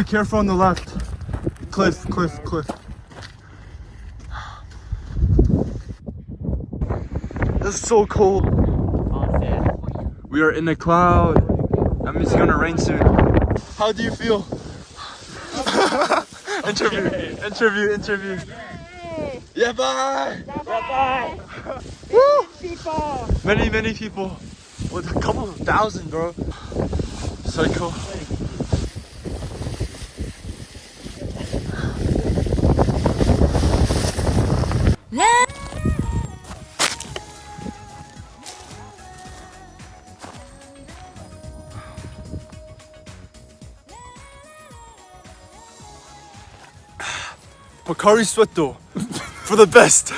be careful on the left. Cliff. It's so cold. We are in a cloud. That means it's gonna rain soon. How do you feel? Interview. Yeah, bye. Bye. Woo! People. Many people. With a couple of thousand, bro. So cool. Bakari sweat though. For the best.